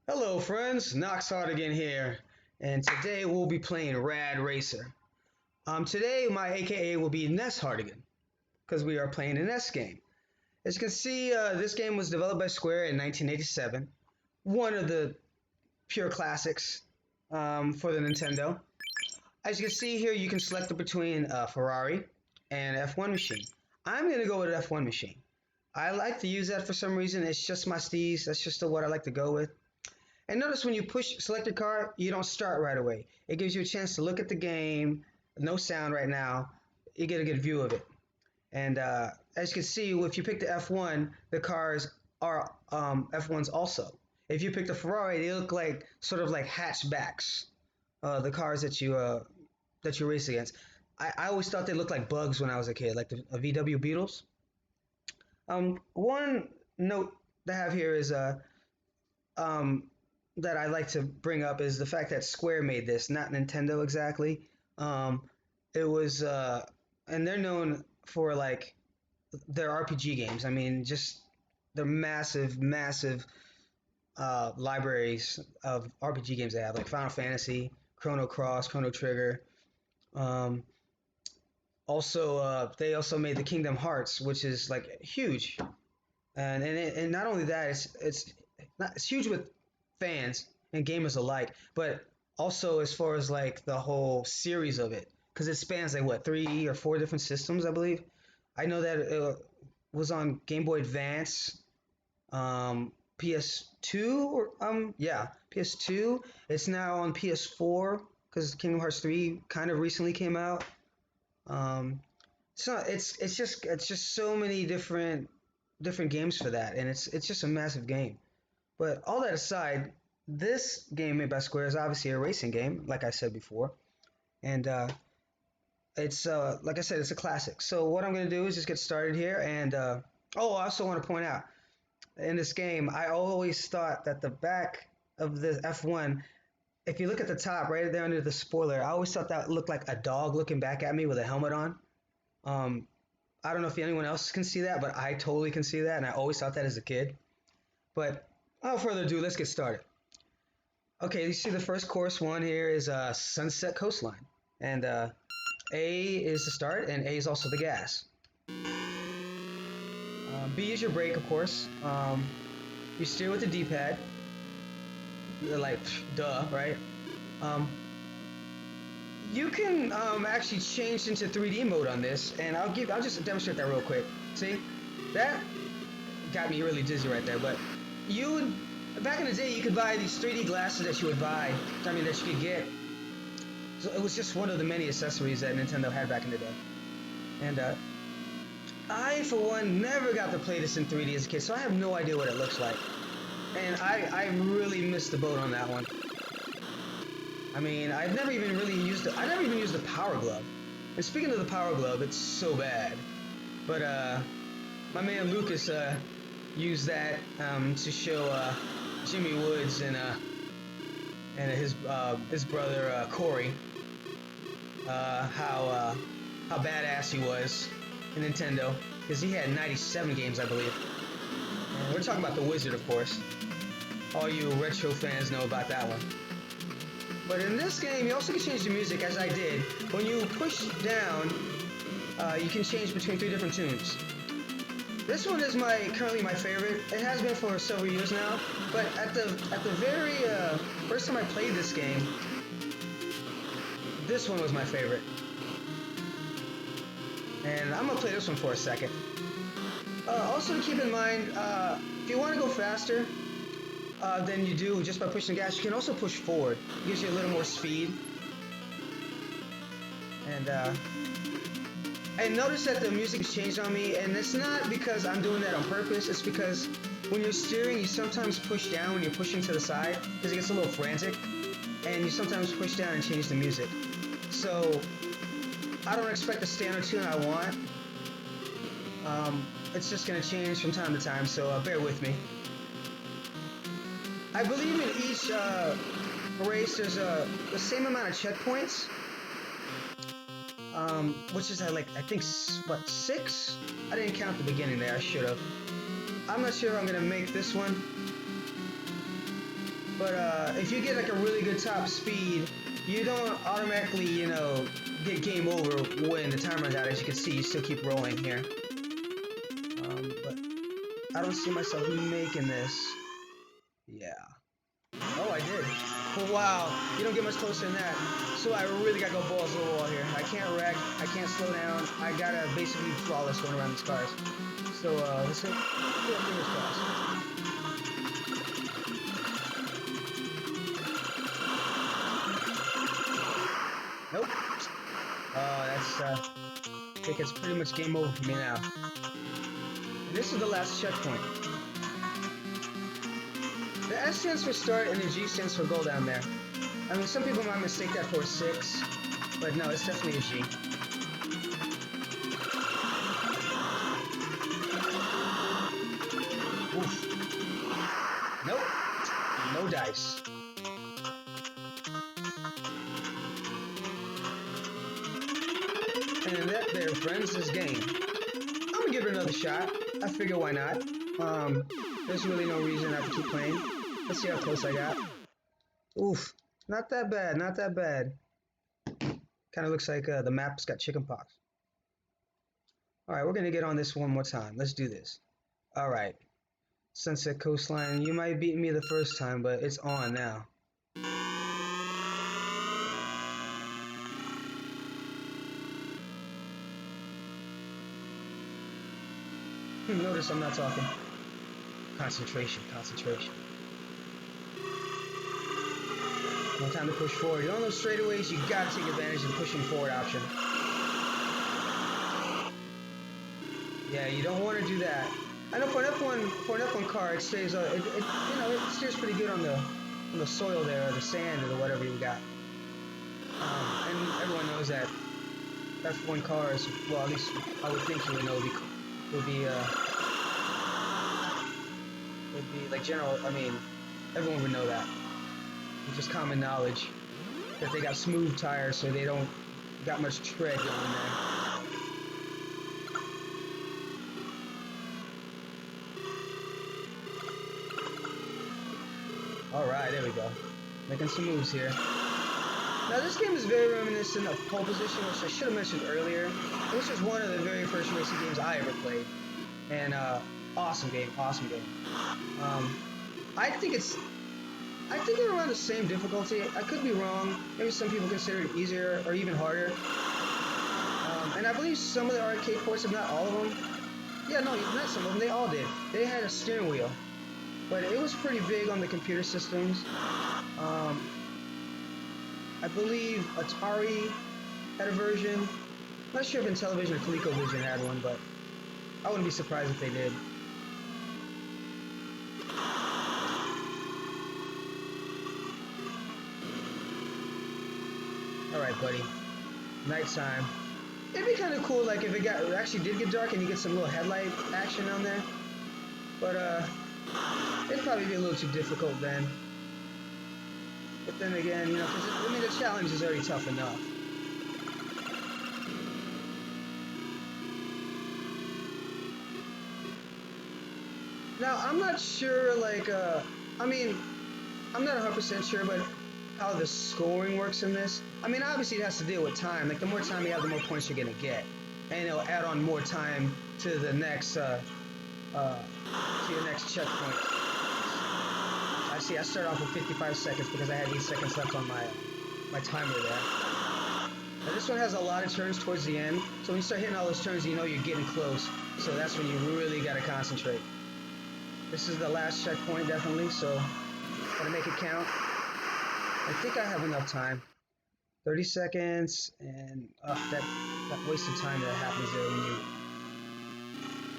Hello friends, Nox-Hardigan here, and today we'll be playing Rad Racer. Today my AKA will be Ness-Hardigan, because we are playing an NES game. As you can see, this game was developed by Square in 1987, one of the pure classics for the Nintendo. As you can see here, you can select between Ferrari and F1 machine. I'm going to go with an F1 machine. I like to use that for some reason. It's just my steez. That's just what I like to go with. And notice when you push select a car, you don't start right away. It gives you a chance to look at the game. No sound right now. You get a good view of it. And as you can see, if you pick the F1, the cars are F1s also. If you pick the Ferrari, they look like sort of like hatchbacks. The cars that you race against. I always thought they looked like bugs when I was a kid, like the VW Beetles. One note to have here is um, that I like to bring up is the fact that Square made this, not Nintendo exactly. Um, it was, and they're known for like their RPG games. I mean, just their massive libraries of RPG games they have, like Final Fantasy, Chrono Cross, Chrono Trigger. Um, they also made the Kingdom Hearts, which is like huge, and not only that, it's huge with fans and gamers alike, but also as far as like the whole series of it, because it spans like what 3 or 4 different systems, I believe. I know that it was on Game Boy Advance, PS2, or yeah, PS2. It's now on PS4 because Kingdom Hearts 3 kind of recently came out. Um, so it's just so many different games for that, and it's just a massive game. But all that aside, this game made by Square is obviously a racing game, like I said before, and it's like I said, it's a classic. So what I'm gonna do is just get started here, and oh, I also want to point out in this game, I always thought that the back of the F1, if you look at the top right there under the spoiler, I always thought that looked like a dog looking back at me with a helmet on. Um, I don't know if anyone else can see that, but I totally can see that, and I always thought that as a kid. But without further ado, let's get started. Okay, you see the first course one here is Sunset Coastline, and A is the start, and A is also the gas. B is your brake, of course. You steer with the D-pad. Like, duh, right? Um, you can actually change into 3D mode on this, and I'll just demonstrate that real quick. See, that got me really dizzy right there. But you would, back in the day, you could buy these 3D glasses that you would buy. I mean, that you could get. So it was just one of the many accessories that Nintendo had back in the day. And I, for one, never got to play this in 3D as a kid, so I have no idea what it looks like. And I really missed the boat on that one. I mean, I never even used the Power Glove. And speaking of the Power Glove, it's so bad. But my man Lucas used that to show Jimmy Woods and his brother Corey how badass he was in Nintendo, because he had 97 games, I believe. And we're talking about the Wizard, of course. All you retro fans know about that one. But in this game, you also can change the music, as I did. When you push down, you can change between 3 different tunes. This one is currently my favorite. It has been for several years now. But at the very first time I played this game, this one was my favorite. And I'm gonna play this one for a second. Also, keep in mind, if you want to go faster than you do just by pushing the gas, you can also push forward. It gives you a little more speed. And notice that the music has changed on me, and it's not because I'm doing that on purpose. It's because when you're steering, you sometimes push down when you're pushing to the side, because it gets a little frantic, and you sometimes push down and change the music. So I don't expect the standard tune I want. It's just going to change from time to time, so bear with me. I believe in each race there's the same amount of checkpoints, which is like, I think, what, 6? I didn't count the beginning there, I should have. I'm not sure I'm going to make this one. But if you get like a really good top speed, you don't automatically, you know, get game over when the time runs out. As you can see, you still keep rolling here. But I don't see myself making this. Yeah. Oh, I did. Oh, wow. You don't get much closer than that. So I really gotta go balls to the wall here. I can't wreck. I can't slow down. I gotta basically flawless going around these cars. So let's see. Fingers crossed. Nope. Oh, that's I think it's pretty much game over for me now. And this is the last checkpoint. The S stands for start and the G stands for go down there. I mean, some people might mistake that for a 6, but no, it's definitely a G. Oof. Nope. No dice. And that there, friends, is game. I'm gonna give it another shot. I figure why not. There's really no reason not to keep playing. Let's see how close I got. Oof. Not that bad, not that bad. Kind of looks like the map's got chickenpox. Alright, we're gonna get on this one more time. Let's do this. Alright. Sunset Coastline, you might beat me the first time, but it's on now. Notice I'm not talking. Concentration, concentration. No time to push forward. You know those straightaways, you gotta take advantage of the pushing forward option. Yeah, you don't want to do that. I know for an F1 car, it stays, you know, it steers pretty good on the soil there, or the sand, or whatever you got. And everyone knows that F1 cars, well, at least I would think you would know, would be like general. I mean, everyone would know that. It's just common knowledge that they got smooth tires, so they don't got much tread going there. Alright, there we go. Making some moves here. Now this game is very reminiscent of Pole Position, which I should have mentioned earlier. This was one of the very first racing games I ever played. And awesome game, awesome game. I think they're around the same difficulty. I could be wrong. Maybe some people consider it easier or even harder. And I believe some of the arcade ports, if not all of them. Yeah, no, not some of them. They all did. They had a steering wheel. But it was pretty big on the computer systems. I believe Atari had a version. I'm not sure if Intellivision or ColecoVision had one, but I wouldn't be surprised if they did. Alright, buddy. Nighttime. It'd be kind of cool, like, if it actually did get dark and you get some little headlight action on there. But, it'd probably be a little too difficult then. But then again, you know, because, I mean, the challenge is already tough enough. Now, I'm not sure, like, I mean, I'm not 100% sure, but how the scoring works in this. I mean, obviously it has to deal with time. Like, the more time you have, the more points you're gonna get. And it'll add on more time to the next, to your next checkpoint. I see, I started off with 55 seconds because I had 8 seconds left on my timer there. Now this one has a lot of turns towards the end, so when you start hitting all those turns, you know you're getting close. So that's when you really gotta concentrate. This is the last checkpoint, definitely, so gotta make it count. I think I have enough time. 30 seconds, and that wasted time that happens there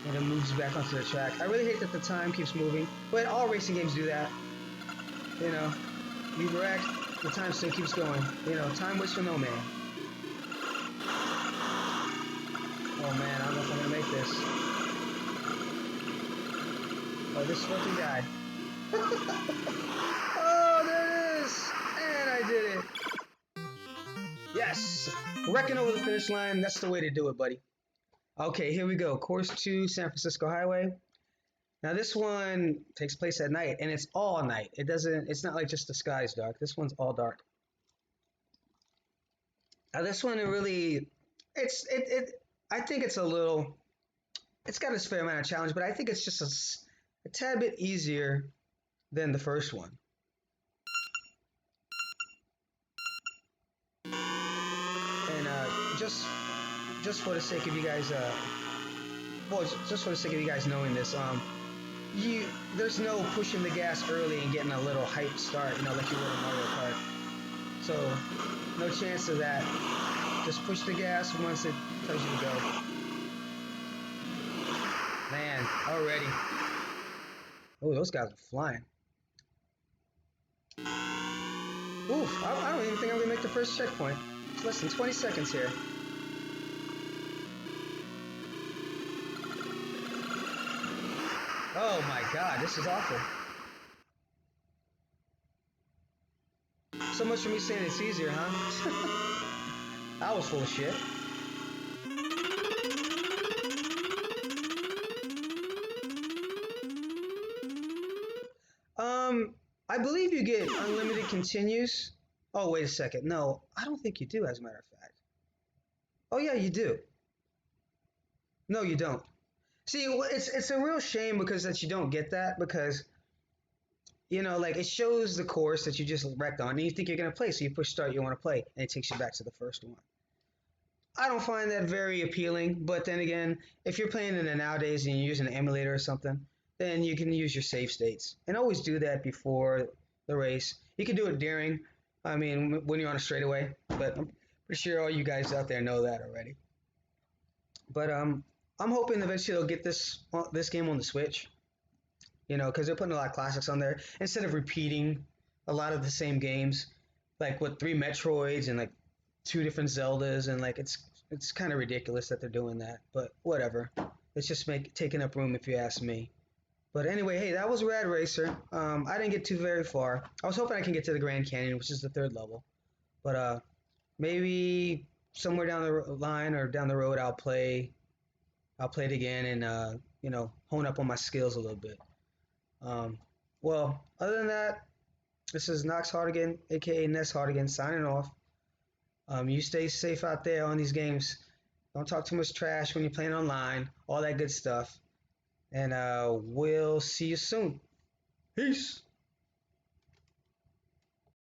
when it moves back onto the track. I really hate that the time keeps moving, but all racing games do that. You know, you wreck, the time still keeps going. You know, time waits for no man. Oh man, I don't know if I'm gonna make this. Oh, this fucking guy. Oh, there it is! And I did it! Yes! Wrecking over the finish line, that's the way to do it, buddy. Okay, here we go. Course 2, San Francisco Highway. Now this one takes place at night, and it's all night. It doesn't. It's not like just the sky's dark. This one's all dark. Now this one, it really, it. I think it's a little. It's got its fair amount of challenge, but I think it's just a tad bit easier than the first one. And just for the sake of you guys, well, just for the sake of you guys knowing this, you there's no pushing the gas early and getting a little hype start, like you would in Mario Kart. So no chance of that. Just push the gas once it tells you to go. Man, already. Oh, those guys are flying. Oof, I don't even think I'm gonna make the first checkpoint. It's less than 20 seconds here. Oh my god, this is awful. So much for me saying it's easier, huh? I was full of shit. Um, I believe you get unlimited continues. Oh, wait a second. No, I don't think you do, as a matter of fact. Oh, yeah, you do. No, you don't. See, it's a real shame because that you don't get that because like it shows the course that you just wrecked on, and you think you're gonna play, so you push start, you want to play, and it takes you back to the first one. I don't find that very appealing, but then again, if you're playing in it nowadays and you're using an emulator or something, then you can use your save states and always do that before the race. You can do it during, I mean, when you're on a straightaway, but I'm pretty sure all you guys out there know that already. But I'm hoping eventually they'll get this game on the Switch, because they're putting a lot of classics on there instead of repeating a lot of the same games, like with three Metroids and like two different Zeldas, and like it's kind of ridiculous that they're doing that. But whatever, it's just taking up room if you ask me. But anyway, hey, that was Rad Racer. I didn't get too very far. I was hoping I can get to the Grand Canyon, which is the third level. But maybe somewhere down the line or down the road, I'll play it again and hone up on my skills a little bit. Um, well, other than that, this is Nox-Hardigan, aka NES-Hardigan, signing off. You stay safe out there on these games. Don't talk too much trash when you're playing online, all that good stuff. And we'll see you soon. Peace.